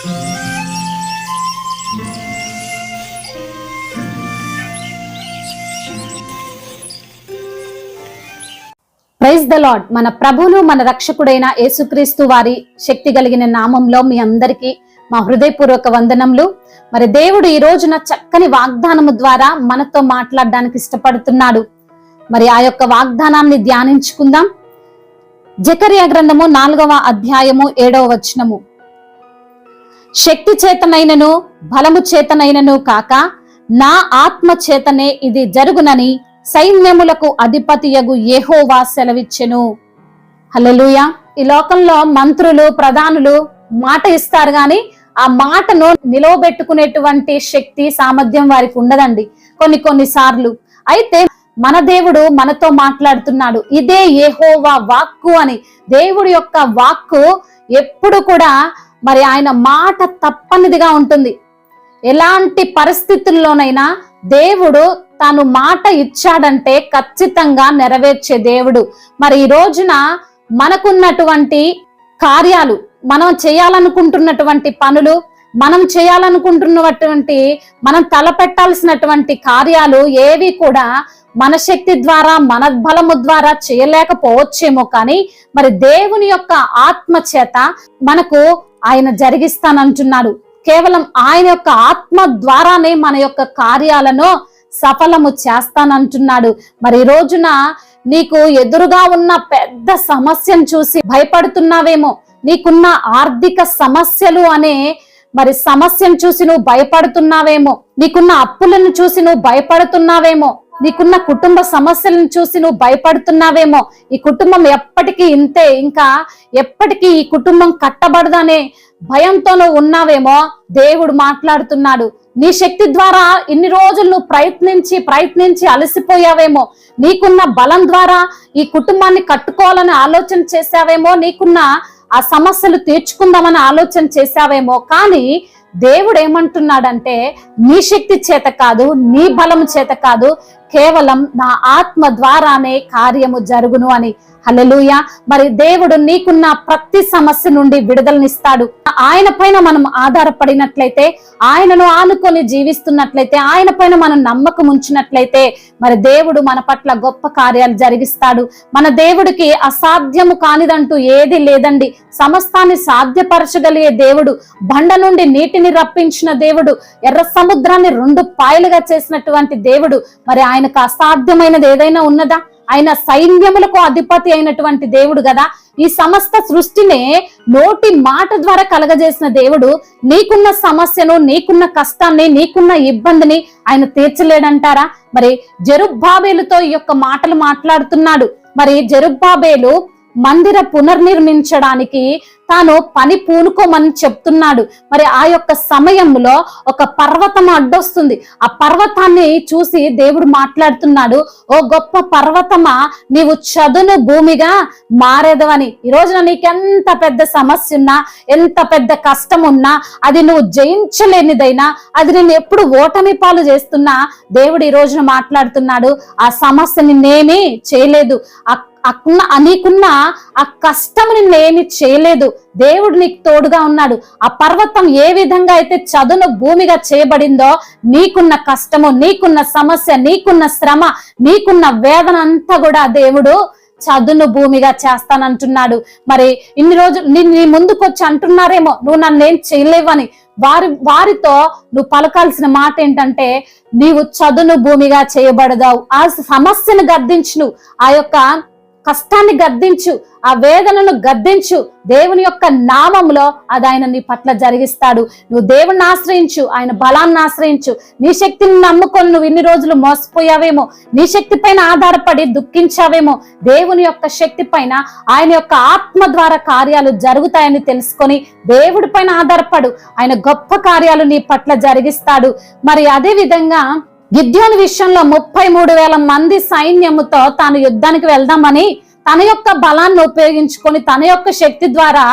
Praise the lord. మన ప్రభువును మన రక్షకుడైన యేసుక్రీస్తు వారి శక్తి కలిగిన నామంలో మీ అందరికీ మా హృదయపూర్వక వందనములు. మరి దేవుడు ఈ రోజున చక్కని వాగ్దానము ద్వారా మనతో మాట్లాడడానికి ఇష్టపడుతున్నాడు. మరి ఆ యొక్క వాగ్దానాన్ని ధ్యానించుకుందాం. జకర్యా గ్రంథము 4వ అధ్యాయము 7వ వచనము. శక్తి చేతనైనను బలము చేతనైనను కాక నా ఆత్మ చేతనే ఇది జరుగునని సైన్యములకు అధిపతియగు యెహోవా సెలవిచ్చెను. హల్లెలూయా. ఈ లోకంలో మంత్రులు, ప్రధానులు మాట ఇస్తారు గాని ఆ మాటను నిలవబెట్టుకునేటువంటి శక్తి, సామర్థ్యం వారికి ఉండదండి కొన్ని సార్లు. అయితే మన దేవుడు మనతో మాట్లాడుతున్నాడు. ఇదే యెహోవా వాక్కు అని. దేవుడి యొక్క వాక్కు ఎప్పుడు కూడా మరి ఆయన మాట తప్పనిదిగా ఉంటుంది. ఎలాంటి పరిస్థితుల్లోనైనా దేవుడు తాను మాట ఇచ్చాడంటే ఖచ్చితంగా నెరవేర్చే దేవుడు. మరి ఈ రోజున మనకున్నటువంటి కార్యాలు, మనం చేయాలనుకుంటున్నటువంటి పనులు, మనం చేయాలనుకుంటున్నటువంటి, మనం తలపెట్టాల్సినటువంటి కార్యాలు ఏవి కూడా మన శక్తి ద్వారా, మన బలము ద్వారా చేయలేకపోవచ్చేమో, కానీ మరి దేవుని యొక్క ఆత్మ చేత మనకు ఆయన జరిగిస్తానంటున్నాడు. కేవలం ఆయన యొక్క ఆత్మ ద్వారానే మన యొక్క కార్యాలను సఫలము చేస్తానంటున్నాడు. మరి ఈ రోజున నీకు ఎదురుగా ఉన్న పెద్ద సమస్యను చూసి భయపడుతున్నావేమో, నీకున్న ఆర్థిక సమస్యలు అనే మరి సమస్యను చూసి నువ్వు భయపడుతున్నావేమో, నీకున్న అప్పులను చూసి నువ్వు భయపడుతున్నావేమో, నీకున్న కుటుంబ సమస్యలను చూసి నువ్వు భయపడుతున్నావేమో, ఈ కుటుంబం ఎప్పటికీ ఇంతే, ఇంకా ఎప్పటికీ ఈ కుటుంబం కట్టబడదనే భయంతో నువ్వు ఉన్నావేమో. దేవుడు మాట్లాడుతున్నాడు. నీ శక్తి ద్వారా ఇన్ని రోజులు నువ్వు ప్రయత్నించి అలసిపోయావేమో, నీకున్న బలం ద్వారా ఈ కుటుంబాన్ని కట్టుకోవాలని ఆలోచన చేశావేమో, నీకున్న ఆ సమస్యలు తీర్చుకుందామని ఆలోచన చేశావేమో. కానీ దేవుడు ఏమంటున్నాడంటే నీ శక్తి చేత కాదు, నీ బలం చేత కాదు, కేవలం నా ఆత్మ ద్వారానే కార్యము జరుగును అని. హల్లెలూయా. మరి దేవుడు నీకున్న ప్రతి సమస్య నుండి విడుదలనిస్తాడు. ఆయన పైన మనం ఆధారపడినట్లయితే, ఆయనను ఆనుకొని జీవిస్తున్నట్లయితే, ఆయన పైన మనం నమ్మకం ఉంచినట్లయితే మరి దేవుడు మన పట్ల గొప్ప కార్యాలు జరిగిస్తాడు. మన దేవుడికి అసాధ్యము కానిదంటూ ఏది లేదండి. సమస్తాన్ని సాధ్యపరచగలిగే దేవుడు, బండ నుండి నీటిని రప్పించిన దేవుడు, ఎర్ర సముద్రాన్ని 2 పాయలుగా చేసినటువంటి దేవుడు. మరి ఆయనకు అసాధ్యమైనది ఏదైనా ఉన్నదా? ఆయన సైన్యములకు అధిపతి అయినటువంటి దేవుడు కదా. ఈ సమస్త సృష్టినే నోటి మాట ద్వారా కలగజేసిన దేవుడు నీకున్న సమస్యను, నీకున్న కష్టాన్ని, నీకున్న ఇబ్బందిని ఆయన తీర్చలేడంటారా? మరి జెరుబ్బాబేలుతో ఈ యొక్క మాటలు మాట్లాడుతున్నాడు. మరి జెరుబ్బాబేలు మందిర పునర్నిర్మించడానికి తాను పని పూనుకోమని చెప్తున్నాడు. మరి ఆ యొక్క సమయంలో ఒక పర్వతం అడ్డొస్తుంది. ఆ పర్వతాన్ని చూసి దేవుడు మాట్లాడుతున్నాడు, ఓ గొప్ప పర్వతమా, నీవు చదును భూమిగా మారేదవని. ఈ రోజున నీకెంత పెద్ద సమస్య ఉన్నా, ఎంత పెద్ద కష్టం ఉన్నా, అది నువ్వు జయించలేనిదైనా, అది నేను ఎప్పుడు ఓటమి పాలు చేస్తున్నా, దేవుడు ఈ రోజున మాట్లాడుతున్నాడు, ఆ సమస్య నిన్నేమీ చేయలేదు, నీకున్న ఆ కష్టం నిన్నేమి చేయలేదు, దేవుడు నీకు తోడుగా ఉన్నాడు. ఆ పర్వతం ఏ విధంగా అయితే చదును భూమిగా చేయబడిందో, నీకున్న కష్టము, నీకున్న సమస్య, నీకున్న శ్రమ, నీకున్న వేదన అంతా కూడా దేవుడు చదును భూమిగా చేస్తానంటున్నాడు. మరి ఇన్ని రోజులు నీ ముందుకొచ్చి అంటున్నారేమో నువ్వు నన్నేం చేయలేవని. వారితో నువ్వు పలకాల్సిన మాట ఏంటంటే, నీవు చదును భూమిగా చేయబడదావు. ఆ సమస్యను గద్దించు, ఆ యొక్క కష్టాన్ని గద్దించు, ఆ వేదనను గద్దించు. దేవుని యొక్క నామంలో అది ఆయన నీ పట్ల జరిగిస్తాడు. నువ్వు దేవుణ్ణి ఆశ్రయించు, ఆయన బలాన్ని ఆశ్రయించు. నీ శక్తిని నమ్ముకొని నువ్వు ఇన్ని రోజులు మోసపోయావేమో, నీ శక్తి పైన ఆధారపడి దుఃఖించావేమో, దేవుని యొక్క శక్తి పైన, ఆయన యొక్క ఆత్మ ద్వారా కార్యాలు జరుగుతాయని తెలుసుకొని దేవుడి పైన ఆధారపడు. ఆయన గొప్ప కార్యాలు నీ పట్ల జరిగిస్తాడు. మరి అదే విధంగా గిద్యోను విషయంలో 33,000 మంది సైన్యముతో తాను యుద్ధానికి వెళ్దామని తన యొక్క బలాన్ని ఉపయోగించుకొని, తన యొక్క శక్తి ద్వారా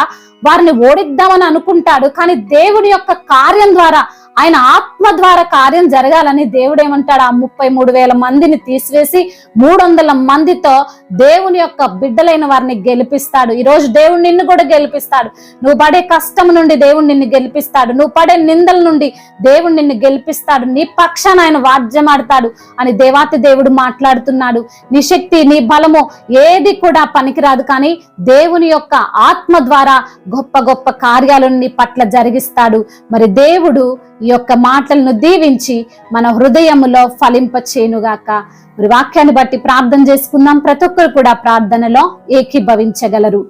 వారిని ఓడిద్దామని అనుకుంటాడు. కానీ దేవుని యొక్క కార్యం ద్వారా ఆయన ఆత్మ ద్వారా కార్యం జరగాలని దేవుడు ఏమంటాడు, ఆ 33,000 మందిని తీసివేసి 300 మందితో దేవుని యొక్క బిడ్డలైన వారిని గెలిపిస్తాడు. ఈ రోజు దేవుడు నిన్ను కూడా గెలిపిస్తాడు. నువ్వు పడే కష్టం నుండి దేవుడు నిన్ను గెలిపిస్తాడు. నువ్వు పడే నిందల నుండి దేవుడు నిన్ను గెలిపిస్తాడు. నీ పక్షాన ఆయన వాద్యమాడతాడు అని దేవాతి దేవుడు మాట్లాడుతున్నాడు. నీ శక్తి, నీ బలము ఏది కూడా పనికిరాదు, కానీ దేవుని యొక్క ఆత్మ ద్వారా గొప్ప గొప్ప కార్యాలను నీ పట్ల జరిగిస్తాడు. మరి దేవుడు ఈ యొక్క మాటలను దీవించి మన హృదయములో ఫలింపచేయునుగాక. మరి వాక్యాన్ని బట్టి ప్రార్థన చేసుకుందాం. ప్రతి ఒక్కరు కూడా ప్రార్థనలో ఏకీభవించగలరు.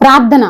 ప్రార్థన.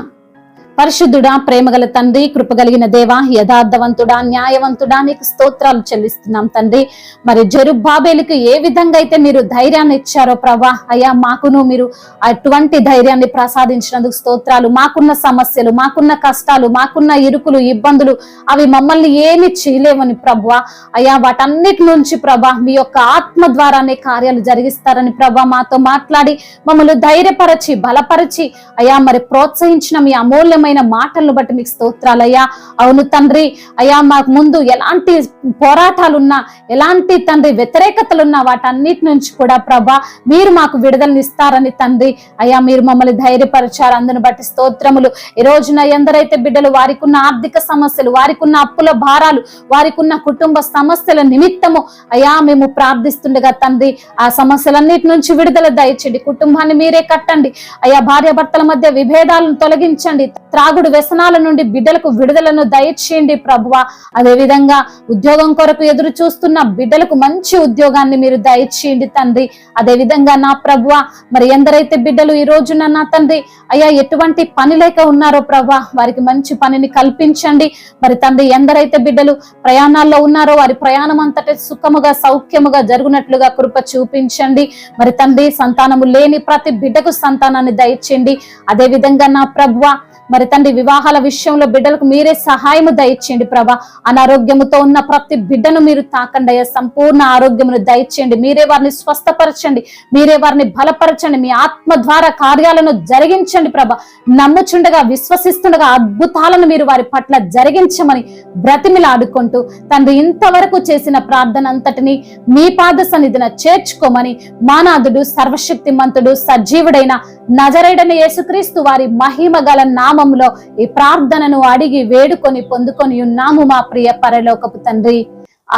పరిశుద్ధుడా, ప్రేమగల తండ్రి, కృపగలిగిన దేవా, యథార్థవంతుడా, న్యాయవంతుడా, నీకు స్తోత్రాలు చెల్లిస్తున్నాం తండ్రి. మరి జెరుబ్బాబేలుకు ఏ విధంగా అయితే మీరు ధైర్యాన్ని ఇచ్చారో ప్రభా, అయ్యా మాకును మీరు అటువంటి ధైర్యాన్ని ప్రసాదించినందుకు స్తోత్రాలు. మాకున్న సమస్యలు, మాకున్న కష్టాలు, మాకున్న ఇరుకులు, ఇబ్బందులు అవి మమ్మల్ని ఏమి చేయలేవని ప్రభువా, అయ్యా వాటన్నిటి నుంచి ప్రభా మీ యొక్క ఆత్మ ద్వారానే కార్యాలు జరిగిస్తారని ప్రభా మాతో మాట్లాడి మమ్మల్ని ధైర్యపరచి బలపరిచి అయ్యా మరి ప్రోత్సహించిన మీ అమూల్యమైన మాటలను బట్టి మీకు స్తోత్రాలయ్యా. అవును తండ్రి, అయ్యా మాకు ముందు ఎలాంటి పోరాటాలున్నా, ఎలాంటి తండ్రి వ్యతిరేకతలున్నా వాటన్నిటి నుంచి కూడా ప్రభా మీరు మాకు విడుదలని ఇస్తారని తండ్రి అయ్యా మీరు మమ్మల్ని ధైర్యపరిచారు. అందుని బట్టి స్తోత్రములు. ఈ రోజున ఎందరైతే బిడ్డలు వారికి ఉన్న ఆర్థిక సమస్యలు, వారికి ఉన్న అప్పుల భారాలు, వారికి ఉన్న కుటుంబ సమస్యల నిమిత్తము అయ్యా మేము ప్రార్థిస్తుండగా తండ్రి ఆ సమస్యలన్నిటి నుంచి విడుదల దయచేయండి. కుటుంబాన్ని మీరే కట్టండి అయ్యా. భార్యాభర్తల మధ్య విభేదాలను తొలగించండి. త్రాగుడు వ్యసనాల నుండి బిడ్డలకు విడుదలను దయచేయండి ప్రభువా. అదే విధంగా ఉద్యోగం కొరకు ఎదురు చూస్తున్న బిడ్డలకు మంచి ఉద్యోగాన్ని మీరు దయచేయండి తండ్రి. అదే విధంగా నా ప్రభువా మరి ఎందరైతే బిడ్డలు ఈ రోజున నా తండ్రి అయ్యా ఎటువంటి పని లేక ఉన్నారో ప్రభువా వారికి మంచి పనిని కల్పించండి. మరి తండ్రి ఎందరైతే బిడ్డలు ప్రయాణాల్లో ఉన్నారో వారి ప్రయాణం అంతటి సుఖముగా సౌఖ్యముగా జరుగునట్లుగా కృప చూపించండి. మరి తండ్రి సంతానము లేని ప్రతి బిడ్డకు సంతానాన్ని దయచేయండి. అదే విధంగా నా ప్రభువా మరి తండ్రి వివాహాల విషయంలో బిడ్డలకు మీరే సహాయము దయచేయండి ప్రభా. అనారోగ్యముతో ఉన్న ప్రతి బిడ్డను మీరు తాకండి అయ్యా. సంపూర్ణ ఆరోగ్యమును దయచేయండి. మీరే వారిని స్వస్థపరచండి, మీరే వారిని బలపరచండి. మీ ఆత్మ ద్వారా కార్యాలను జరిగించండి ప్రభా. నమ్ముచుండగా విశ్వసిస్తుండగా అద్భుతాలను మీరు వారి పట్ల జరిగించమని బ్రతిమిలాడుకుంటూ తండ్రి ఇంతవరకు చేసిన ప్రార్థన అంతటిని మీ పాద సన్నిధిన చేర్చుకోమని మానాథుడు సర్వశక్తిమంతుడు సజీవుడైన నజరేయుడైన యేసుక్రీస్తు వారి మహిమ గల నామములో ఈ ప్రార్థనను అడిగి వేడుకొని పొందుకొని ఉన్నాము మా ప్రియ పరలోకపు తండ్రి.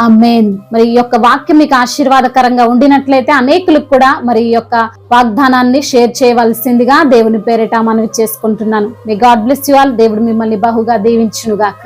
ఆమేన్. మరి ఈ యొక్క వాక్యం మీకు ఆశీర్వాదకరంగా ఉండినట్లయితే అనేకులకు కూడా మరి ఈ యొక్క వాగ్దానాన్ని షేర్ చేయవలసిందిగా దేవుని పేరిట మనవి చేసుకుంటున్నాను. May God bless you all. దేవుడు మిమ్మల్ని బహుగా దీవించును గాక.